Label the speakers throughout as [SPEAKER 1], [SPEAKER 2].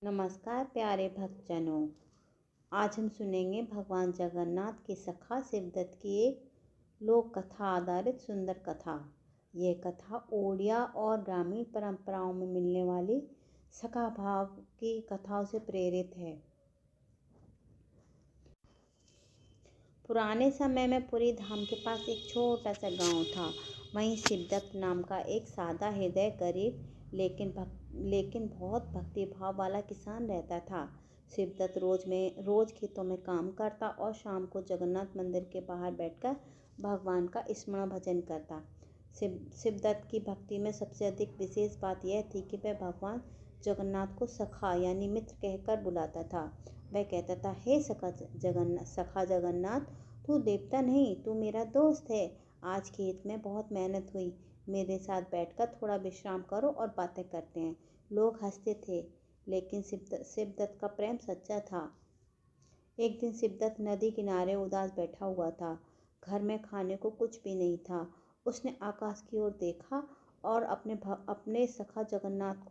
[SPEAKER 1] नमस्कार प्यारे भक्तजनों। आज हम सुनेंगे भगवान जगन्नाथ के सखा शिवदत्त की एक लोक कथा आधारित सुंदर कथा। यह कथा ओडिया और ग्रामीण परंपराओं में मिलने वाली सखा भाव की कथाओं से प्रेरित है। पुराने समय में पुरी धाम के पास एक छोटा सा गांव था। वहीं शिवदत्त नाम का एक सादा हृदय गरीब लेकिन बहुत भक्तिभाव वाला किसान रहता था। शिवदत्त रोज खेतों में काम करता और शाम को जगन्नाथ मंदिर के बाहर बैठकर भगवान का स्मरण भजन करता। शिवदत्त की भक्ति में सबसे अधिक विशेष बात यह थी कि वह भगवान जगन्नाथ को सखा यानी मित्र कहकर बुलाता था। वह कहता था, हे सखा जगन्नाथ, तू देवता नहीं, तू मेरा दोस्त है। आज खेत में बहुत मेहनत हुई, मेरे साथ बैठकर थोड़ा विश्राम करो और बातें करते हैं। लोग हंसते थे, लेकिन शिवदत्त का प्रेम सच्चा था। एक दिन शिवदत्त नदी किनारे उदास बैठा हुआ था। घर में खाने को कुछ भी नहीं था। उसने आकाश की ओर देखा और अपने सखा जगन्नाथ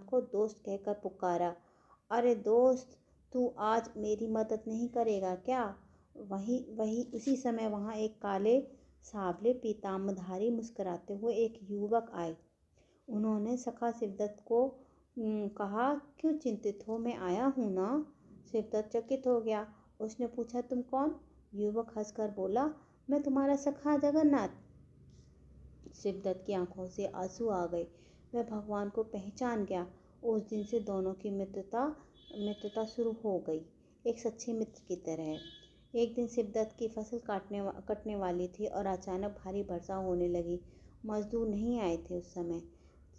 [SPEAKER 1] को दोस्त कहकर पुकारा। अरे दोस्त, तू आज मेरी मदद नहीं करेगा क्या? उसी समय वहाँ एक काले सावले पीताम्बरधारी मुस्कुराते हुए एक युवक आए। उन्होंने सखा शिवदत्त को कहा, क्यों चिंतित हो, मैं आया हूँ ना। शिवदत्त चकित हो गया। उसने पूछा, तुम कौन? युवक हंसकर बोला, मैं तुम्हारा सखा जगन्नाथ। शिवदत्त की आंखों से आंसू आ गए। वह भगवान को पहचान गया। उस दिन से दोनों की मित्रता शुरू हो गई, एक सच्चे मित्र की तरह। एक दिन शिवदत्त की फसल कटने वाली थी और अचानक भारी वर्षा होने लगी। मजदूर नहीं आए थे उस समय।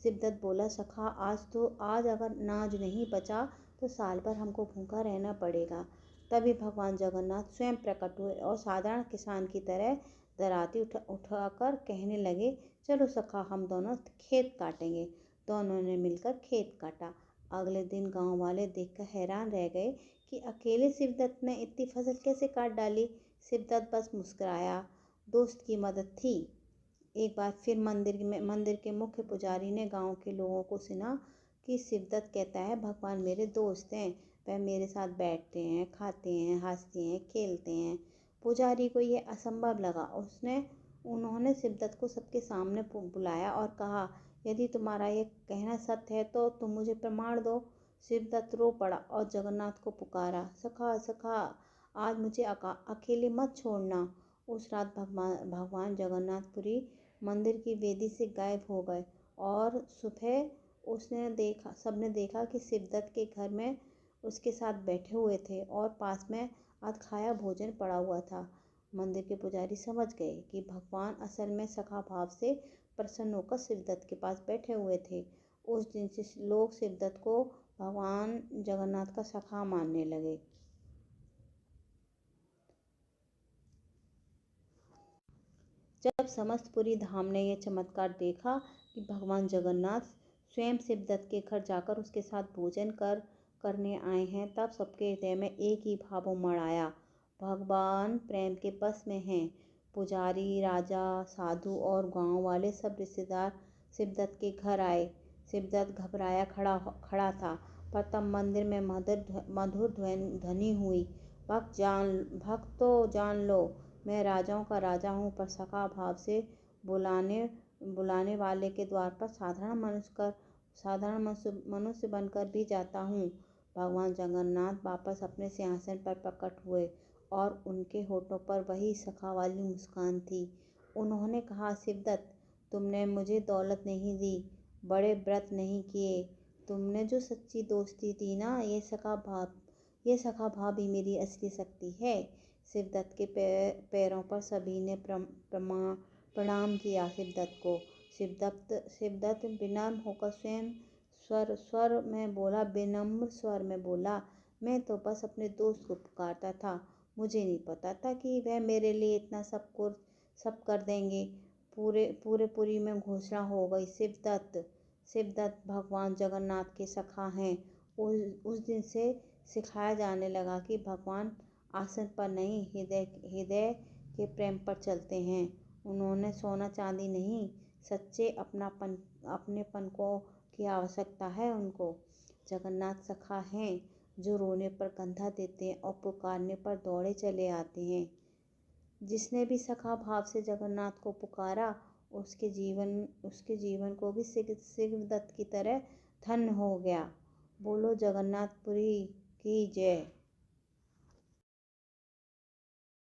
[SPEAKER 1] शिवदत्त बोला, सखा, आज अगर अनाज नहीं बचा तो साल भर हमको भूखा रहना पड़ेगा। तभी भगवान जगन्नाथ स्वयं प्रकट हुए और साधारण किसान की तरह दराती उठाकर कहने लगे, चलो सखा, हम दोनों खेत काटेंगे। दोनों ने मिलकर खेत काटा। अगले दिन गांव वाले देखकर हैरान रह गए कि अकेले शिवदत्त ने इतनी फसल कैसे काट डाली। शिवदत्त बस मुस्कुराया। दोस्त की मदद थी। एक बार फिर मंदिर के मुख्य पुजारी ने गांव के लोगों को सुना कि शिवदत्त कहता है, भगवान मेरे दोस्त हैं, वह मेरे साथ बैठते हैं, खाते हैं, हंसते हैं, खेलते हैं। पुजारी को यह असंभव लगा। उन्होंने शिवदत्त को सबके सामने बुलाया और कहा, यदि तुम्हारा ये कहना सत्य है तो तुम मुझे प्रमाण दो। शिवदत्त रो पड़ा और जगन्नाथ को पुकारा, सखा सखा, आज मुझे अकेले मत छोड़ना। उस रात भगवान जगन्नाथपुरी मंदिर की वेदी से गायब हो गए और सुबह सबने देखा कि शिवदत्त के घर में उसके साथ बैठे हुए थे और पास में अध खाया भोजन पड़ा हुआ था। मंदिर के पुजारी समझ गए कि भगवान असल में सखा भाव से प्रसन्न होकर शिवदत्त के पास बैठे हुए थे। उस दिन से लोग शिवदत्त को भगवान जगन्नाथ का सखा मानने लगे। जब समस्त पुरी धाम ने यह चमत्कार देखा कि भगवान जगन्नाथ स्वयं शिवदत्त के घर जाकर उसके साथ भोजन करने आए हैं, तब सबके हृदय में एक ही भाव उमड़ आया, भगवान प्रेम के बस में हैं। पुजारी, राजा, साधु और गांव वाले सब रिश्तेदार शिवदत्त के घर आए। शिवदत्त घबराया खड़ा था, पर तब मंदिर में मधुर ध्वनि हुई, भक्त तो जान लो, मैं राजाओं का राजा हूँ, पर सखा भाव से बुलाने वाले के द्वार पर साधारण मनुष्य बनकर भी जाता हूँ। भगवान जगन्नाथ वापस अपने सिंहासन पर प्रकट हुए और उनके होठों पर वही सखा वाली मुस्कान थी। उन्होंने कहा, शिवदत्त, तुमने मुझे दौलत नहीं दी, बड़े व्रत नहीं किए, तुमने जो सच्ची दोस्ती दी ना, ये सखा भाव ही मेरी असली शक्ति है। शिवदत्त के पैरों पर सभी ने प्रणाम किया शिवदत्त को। शिवदत्त विनम्र होकर विनम्र स्वर में बोला, मैं तो बस अपने दोस्त को पुकारता था, मुझे नहीं पता था कि वह मेरे लिए इतना सब कर देंगे। पूरे पुरी में घोषणा हो गई, शिवदत्त भगवान जगन्नाथ के सखा हैं। उस दिन से सिखाया जाने लगा कि भगवान आसन पर नहीं, हृदय के प्रेम पर चलते हैं। उन्होंने सोना चांदी नहीं, सच्चे अपनेपन की आवश्यकता है उनको। जगन्नाथ सखा हैं जो रोने पर कंधा देते हैं और पुकारने पर दौड़े चले आते हैं। जिसने भी सखा भाव से जगन्नाथ को पुकारा उसके जीवन को भी सिंहदत्त की तरह धन्य हो गया। बोलो जगन्नाथपुरी की जय।